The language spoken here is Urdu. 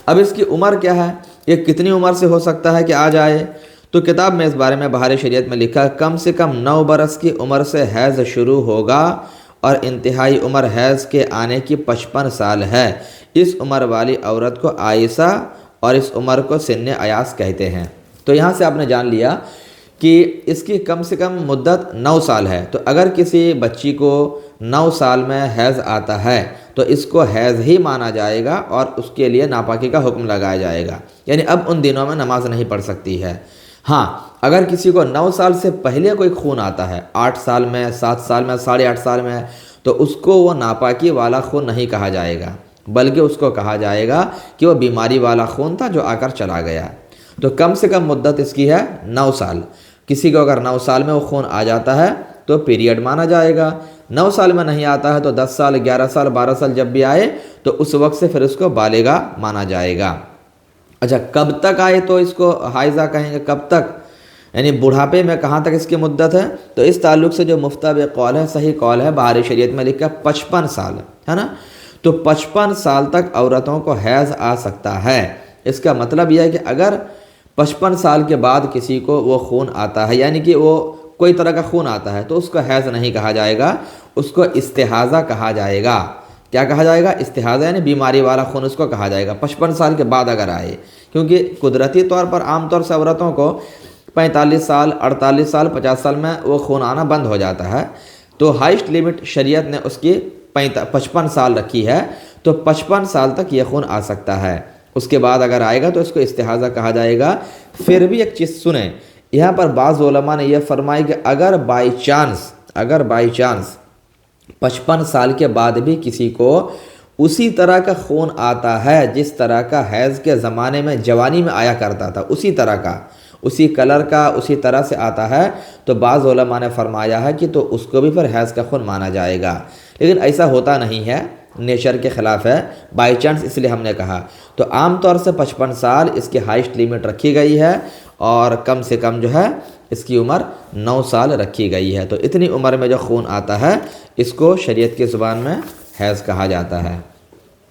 اب اس کی عمر کیا ہے، یہ کتنی عمر سے ہو سکتا ہے کہ آ جائے؟ تو کتاب میں اس بارے میں بہار شریعت میں لکھا ہے کم سے کم 9 برس کی عمر سے حیض شروع ہوگا اور انتہائی عمر حیض کے آنے کی 55 سال ہے۔ اس عمر والی عورت کو عائسہ اور اس عمر کو سن ایاس کہتے ہیں۔ تو یہاں سے آپ نے جان لیا کہ اس کی کم سے کم مدت 9 سال ہے۔ تو اگر کسی بچی کو 9 سال میں حیض آتا ہے تو اس کو حیض ہی مانا جائے گا اور اس کے لیے ناپاکی کا حکم لگایا جائے گا، یعنی اب ان دنوں میں نماز نہیں پڑھ سکتی ہے۔ ہاں، اگر کسی کو 9 سال سے پہلے کوئی خون آتا ہے، 8 سال میں، 7 سال میں، 8.5 سال میں، تو اس کو وہ ناپاکی والا خون نہیں کہا جائے گا، بلکہ اس کو کہا جائے گا کہ وہ بیماری والا خون تھا جو آ کر چلا گیا۔ تو کم سے کم مدت اس کی ہے 9 سال۔ کسی کو اگر 9 سال میں وہ خون آ جاتا ہے تو پیریڈ مانا جائے گا، 9 سال میں نہیں آتا ہے تو 10 سال، 11 سال، 12 سال جب بھی آئے تو اس وقت سے پھر اس کو بالغہ مانا جائے گا۔ اچھا، کب تک آئے تو اس کو حائضہ کہیں گے؟ کب تک، یعنی بڑھاپے میں کہاں تک اس کی مدت ہے؟ تو اس تعلق سے جو مفتہ قول ہے، صحیح قول ہے، بہار شریعت میں لکھا 55 سال ہے نا۔ تو 55 سال تک عورتوں کو حیض آ سکتا ہے۔ اس کا مطلب یہ ہے کہ اگر 55 سال کے بعد کسی کو وہ خون آتا ہے، یعنی کہ وہ کوئی طرح کا خون آتا ہے، تو اس کو حیض نہیں کہا جائے گا، اس کو استحاضہ کہا جائے گا۔ کیا کہا جائے گا؟ استحاضہ، یعنی بیماری والا خون اس کو کہا جائے گا 55 سال کے بعد اگر آئے، کیونکہ قدرتی طور پر عام طور سے عورتوں کو 45 سال، 48 سال، 50 سال میں وہ خون آنا بند ہو جاتا ہے۔ تو ہائیسٹ لیمٹ شریعت نے اس کی 55 سال رکھی ہے، تو 55 سال تک یہ خون آ سکتا ہے۔ اس کے بعد اگر آئے گا تو اس کو استحاضہ کہا جائے گا۔ پھر بھی ایک چیز سنیں، یہاں پر بعض علماء نے یہ فرمایا کہ اگر بائی چانس 55 سال کے بعد بھی کسی کو اسی طرح کا خون آتا ہے جس طرح کا حیض کے زمانے میں جوانی میں آیا کرتا تھا، اسی طرح کا، اسی کلر کا، اسی طرح سے آتا ہے، تو بعض علماء نے فرمایا ہے کہ تو اس کو بھی پھر حیض کا خون مانا جائے گا۔ لیکن ایسا ہوتا نہیں ہے، نیچر کے خلاف ہے، بائی چانس اس لیے ہم نے کہا۔ تو عام طور سے 55 سال اس کی ہائیسٹ لیمٹ رکھی گئی ہے، اور کم سے کم جو ہے اس کی عمر 9 سال رکھی گئی ہے۔ تو اتنی عمر میں جو خون آتا ہے اس کو شریعت کی زبان میں حیض کہا جاتا ہے۔